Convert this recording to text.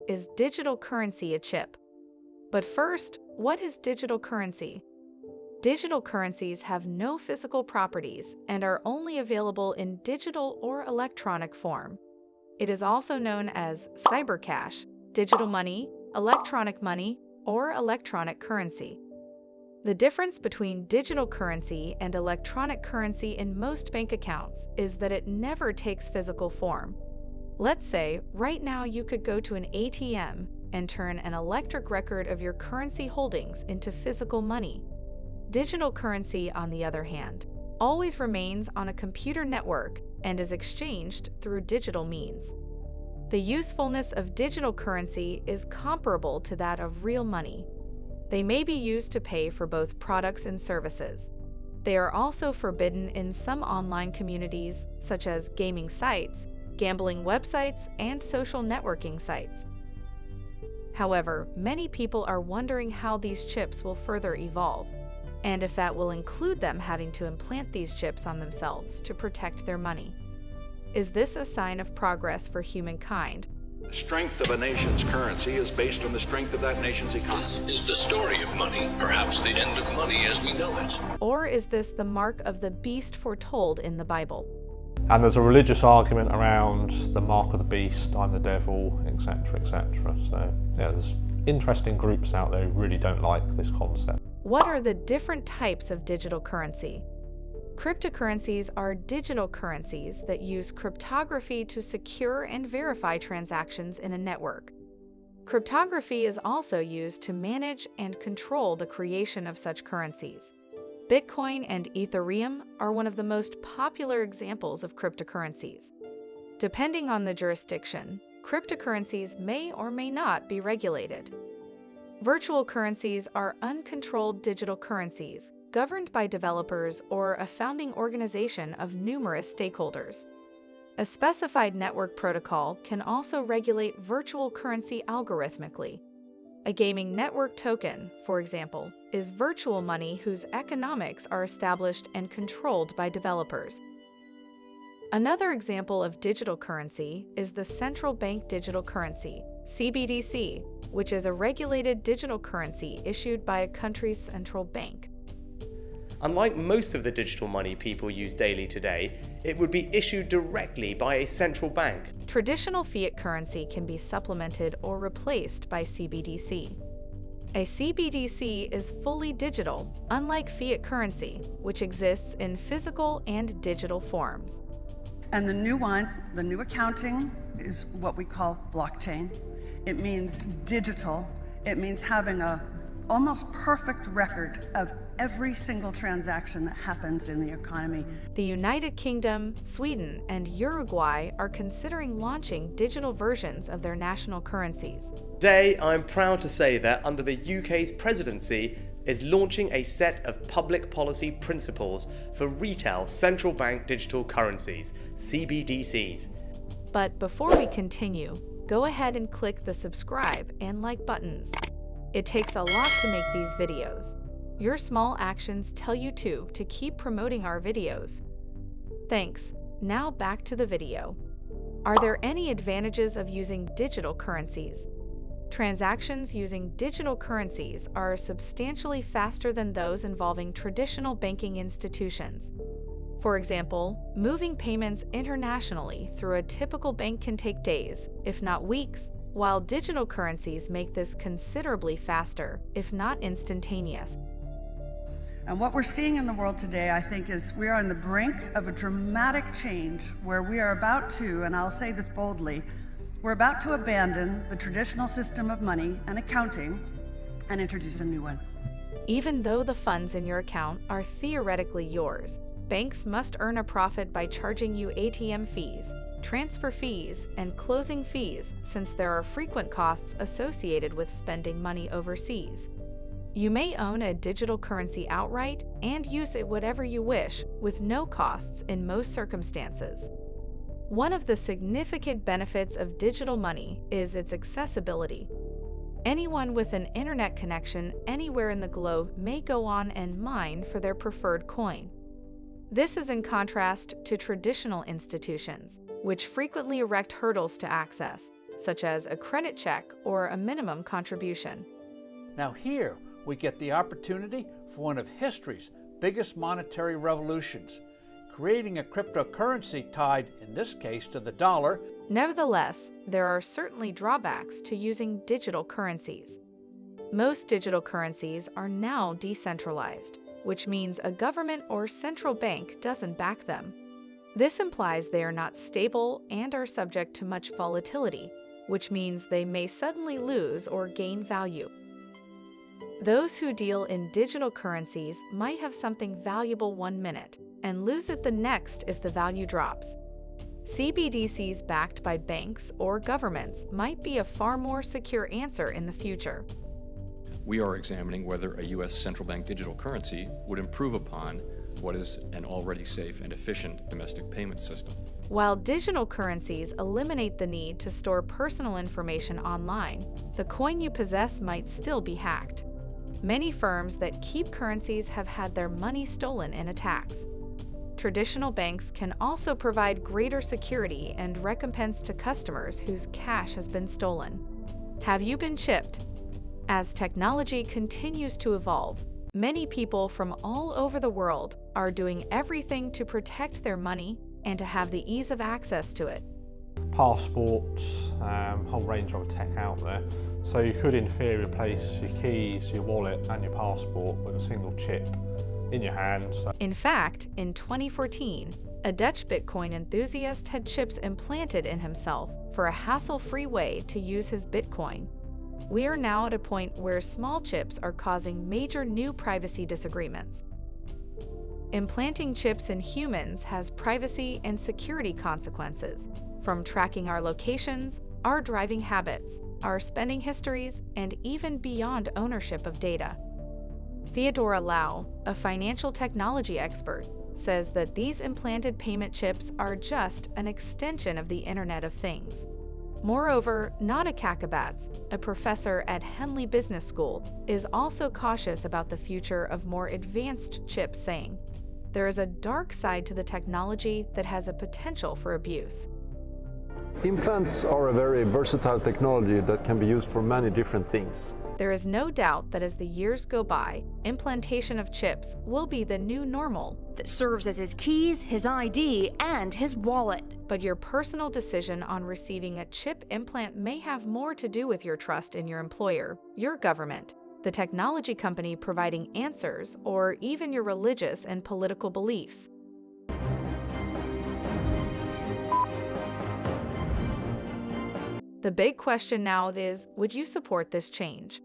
is digital currency a chip? But first, what is digital currency? Digital currencies have no physical properties and are only available in digital or electronic form. It is also known as cybercash, digital money, electronic money, or electronic currency. The difference between digital currency and electronic currency in most bank accounts is that it never takes physical form. Let's say right now you could go to an ATM and turn an electric record of your currency holdings into physical money. Digital currency, on the other hand, always remains on a computer network and is exchanged through digital means. The usefulness of digital currency is comparable to that of real money. They may be used to pay for both products and services. They are also forbidden in some online communities, such as gaming sites, gambling websites, and social networking sites. However, many people are wondering how these chips will further evolve, and if that will include them having to implant these chips on themselves to protect their money. Is this a sign of progress for humankind? The strength of a nation's currency is based on the strength of that nation's economy. This is the story of money, perhaps the end of money as we know it. Or is this the mark of the beast foretold in the Bible? And there's a religious argument around the mark of the beast, I'm the devil, etc., etc. So yeah, there's interesting groups out there who really don't like this concept. What are the different types of digital currency? Cryptocurrencies are digital currencies that use cryptography to secure and verify transactions in a network. Cryptography is also used to manage and control the creation of such currencies. Bitcoin and Ethereum are one of the most popular examples of cryptocurrencies. Depending on the jurisdiction, cryptocurrencies may or may not be regulated. Virtual currencies are uncontrolled digital currencies, governed by developers or a founding organization of numerous stakeholders. A specified network protocol can also regulate virtual currency algorithmically. A gaming network token, for example, is virtual money whose economics are established and controlled by developers. Another example of digital currency is the central bank digital currency, CBDC, which is a regulated digital currency issued by a country's central bank. Unlike most of the digital money people use daily today, it would be issued directly by a central bank. Traditional fiat currency can be supplemented or replaced by CBDC. A CBDC is fully digital, unlike fiat currency, which exists in physical and digital forms. And the new accounting is what we call blockchain. It means digital. It means having a almost perfect record of every single transaction that happens in the economy. The United Kingdom, Sweden, and Uruguay are considering launching digital versions of their national currencies. Today, I'm proud to say that under the UK's presidency is launching a set of public policy principles for retail central bank digital currencies, CBDCs. But before we continue, go ahead and click the subscribe and like buttons. It takes a lot to make these videos. Your small actions tell YouTube to keep promoting our videos. Thanks. Now back to the video. Are there any advantages of using digital currencies? Transactions using digital currencies are substantially faster than those involving traditional banking institutions. For example, moving payments internationally through a typical bank can take days, if not weeks, while digital currencies make this considerably faster, if not instantaneous. And what we're seeing in the world today, I think, is we are on the brink of a dramatic change where we are about to, and I'll say this boldly, we're about to abandon the traditional system of money and accounting and introduce a new one. Even though the funds in your account are theoretically yours, banks must earn a profit by charging you ATM fees, transfer fees, and closing fees, since there are frequent costs associated with spending money overseas. You may own a digital currency outright and use it whatever you wish, with no costs in most circumstances. One of the significant benefits of digital money is its accessibility. Anyone with an internet connection anywhere in the globe may go on and mine for their preferred coin. This is in contrast to traditional institutions, which frequently erect hurdles to access, such as a credit check or a minimum contribution. Now here we get the opportunity for one of history's biggest monetary revolutions, creating a cryptocurrency tied, in this case, to the dollar. Nevertheless, there are certainly drawbacks to using digital currencies. Most digital currencies are now decentralized, which means a government or central bank doesn't back them. This implies they are not stable and are subject to much volatility, which means they may suddenly lose or gain value. Those who deal in digital currencies might have something valuable one minute and lose it the next if the value drops. CBDCs backed by banks or governments might be a far more secure answer in the future. We are examining whether a U.S. central bank digital currency would improve upon what is an already safe and efficient domestic payment system. While digital currencies eliminate the need to store personal information online, the coin you possess might still be hacked. Many firms that keep currencies have had their money stolen in attacks. Traditional banks can also provide greater security and recompense to customers whose cash has been stolen. Have you been chipped? As technology continues to evolve, many people from all over the world are doing everything to protect their money and to have the ease of access to it. Passports, whole range of tech out there. So you could in theory replace your keys, your wallet and your passport with a single chip in your hand. In fact, in 2014, a Dutch Bitcoin enthusiast had chips implanted in himself for a hassle-free way to use his Bitcoin. We are now at a point where small chips are causing major new privacy disagreements. Implanting chips in humans has privacy and security consequences, from tracking our locations, our driving habits, our spending histories, and even beyond ownership of data. Theodora Lau, a financial technology expert, says that these implanted payment chips are just an extension of the Internet of Things. Moreover, Nada Kakabats, a professor at Henley Business School, is also cautious about the future of more advanced chips, saying, "There is a dark side to the technology that has a potential for abuse." Implants are a very versatile technology that can be used for many different things. There is no doubt that as the years go by, implantation of chips will be the new normal. That serves as his keys, his ID, and his wallet. But your personal decision on receiving a chip implant may have more to do with your trust in your employer, your government, the technology company providing answers, or even your religious and political beliefs. The big question now is, would you support this change?